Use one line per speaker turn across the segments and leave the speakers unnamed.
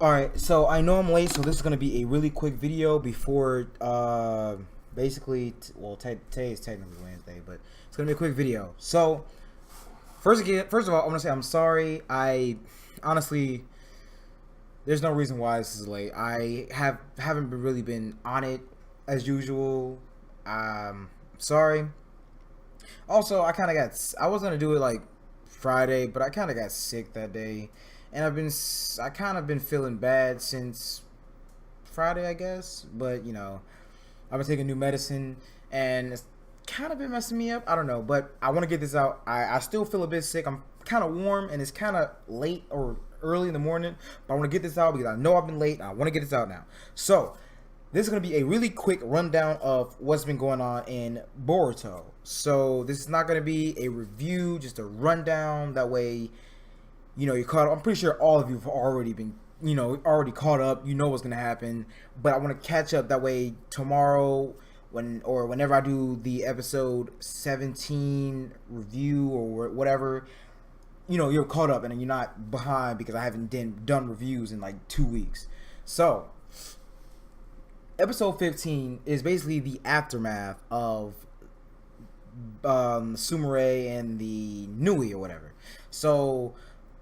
Alright, so I know I'm late, so this is going to be a really quick video before, basically, today is technically Wednesday, but it's going to be a quick video. So, first of all, I want to say I'm sorry. Honestly, there's no reason why this is late. Haven't really been on it as usual. Sorry. Also, I was going to do it like Friday, but I kind of got sick that day. And I kind of been feeling bad since Friday, I guess. But I've been taking new medicine, and it's kind of been messing me up. I don't know, but I want to get this out. I still feel a bit sick. I'm kind of warm, and it's kind of late or early in the morning. But I want to get this out because I know I've been late. And I want to get this out now. So this is going to be a really quick rundown of what's been going on in Boruto. So this is not going to be a review, just a rundown. That way, you're caught up. I'm pretty sure all of you have already been, already caught up. You know what's going to happen. But I want to catch up. That way tomorrow whenever I do the episode 17 review or whatever, you're caught up and you're not behind because I haven't done reviews in like 2 weeks. So episode 15 is basically the aftermath of Sumire and the Nui or whatever. So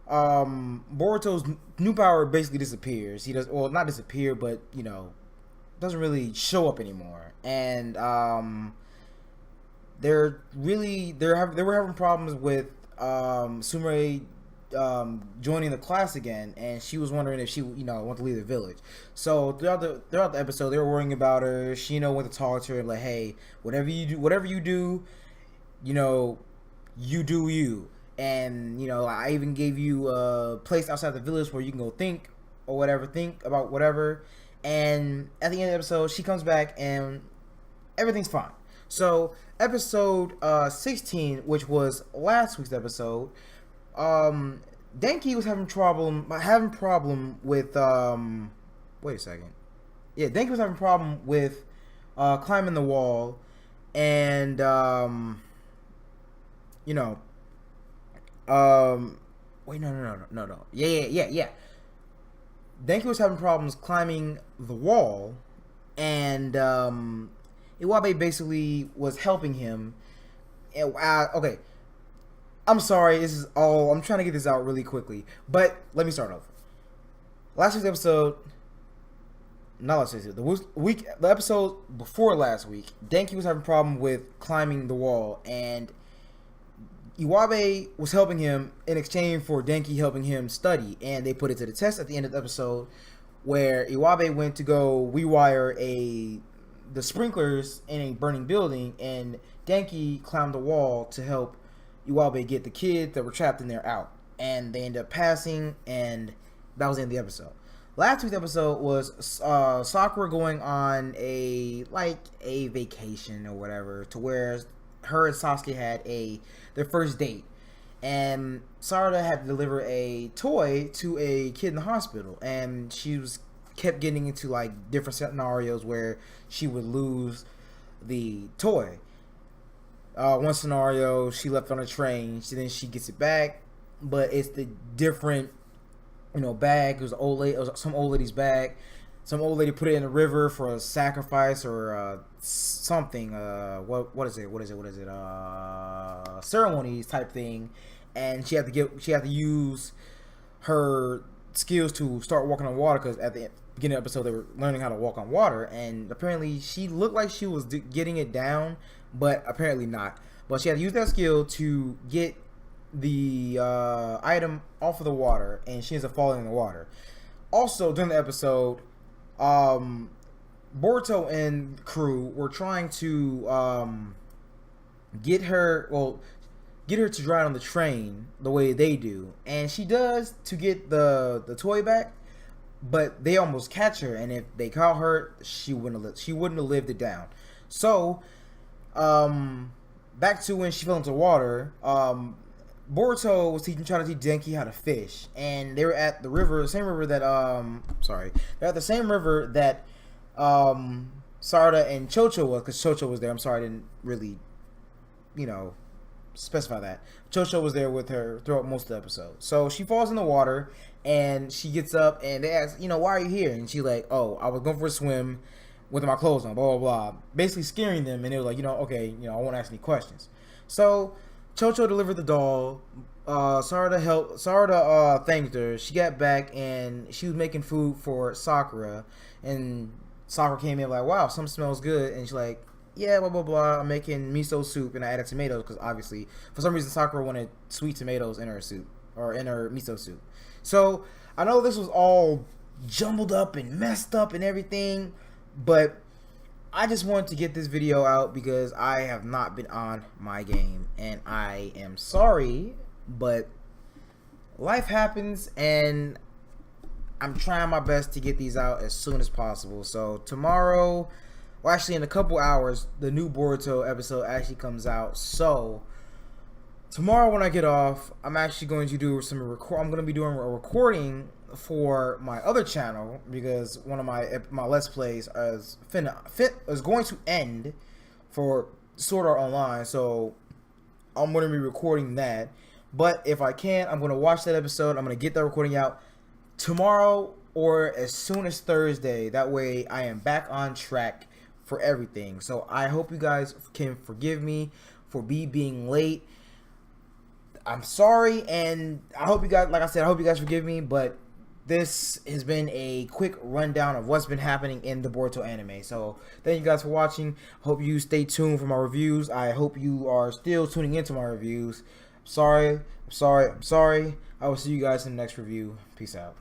Boruto's new power basically disappears. He does, well, not disappear, but doesn't really show up anymore. And they were having problems with Sumire joining the class again, and she was wondering if she want to leave the village. So throughout the episode, they were worrying about her. She went to talk to her like, hey, whatever you do, you do you. And I even gave you a place outside the village where you can go think about whatever. And at the end of the episode, she comes back and everything's fine. So episode 16, which was last week's episode, Denki was having problem with wait a second. Yeah, Denki was having problem with climbing the wall, and wait, no. Yeah. Denki was having problems climbing the wall, and Iwabe basically was helping him. And, okay, I'm sorry, I'm trying to get this out really quickly, but let me start over. Last week's episode, not last week, the episode before last week, Denki was having a problem with climbing the wall, and Iwabe was helping him in exchange for Denki helping him study, and they put it to the test at the end of the episode, where Iwabe went to go rewire the sprinklers in a burning building, and Denki climbed the wall to help Iwabe get the kids that were trapped in there out, and they ended up passing, and that was the end of the episode. Last week's episode was Sakura going on a vacation or whatever, to where her and Sasuke had their first date, and Sarada had to deliver a toy to a kid in the hospital, and she kept getting into like different scenarios where she would lose the toy. One scenario, she left on a train, then she gets it back, but it's the different bag. It was some old lady's bag. Some old lady put it in the river for a sacrifice or something. What is it? Ceremonies type thing, and she had to use her skills to start walking on water, because at the beginning of the episode they were learning how to walk on water, and apparently she looked like she was getting it down, but apparently not. But she had to use that skill to get the item off of the water, and she ends up falling in the water. Also during the episode, Boruto and crew were trying to get her to ride on the train the way they do, and she does to get the toy back, but they almost catch her, and if they caught her, she wouldn't have lived it down. So back to when she fell into water, Boruto was trying to teach Denki how to fish, and they were at the river, the same river that they're at the same river that Sarada and Chocho was, because Chocho was there. I'm sorry, I didn't really, specify that. Chocho was there with her throughout most of the episode. So she falls in the water, And she gets up and they ask, why are you here? And she's like, oh, I was going for a swim with my clothes on, blah, blah, blah. Basically scaring them. And they were like, okay, I won't ask any questions. So Chocho delivered the doll. Sarada thanked her. She got back and she was making food for Sakura. And Sakura came in like, wow, something smells good. And she's like, yeah, blah, blah, blah. I'm making miso soup and I added tomatoes because obviously, for some reason, Sakura wanted sweet tomatoes in her soup or in her miso soup. So I know this was all jumbled up and messed up and everything, but I just wanted to get this video out because I have not been on my game and I am sorry, but life happens and I'm trying my best to get these out as soon as possible. So tomorrow, well, actually in a couple hours, the new Boruto episode actually comes out. So tomorrow when I get off, I'm actually going to do I'm going to be doing a recording for my other channel because one of my Let's Plays is going to end for Sword Art Online. So I'm going to be recording that. But if I can, I'm going to watch that episode. I'm going to get that recording out tomorrow or as soon as Thursday. That way I am back on track for everything. So I hope you guys can forgive me for being late. I'm sorry, and I hope you guys, like I said, I hope you guys forgive me, but this has been a quick rundown of what's been happening in the Boruto anime. So thank you guys for watching. Hope you stay tuned for my reviews. I hope you are still tuning into my reviews. I'm sorry. I will see you guys in the next review. Peace out.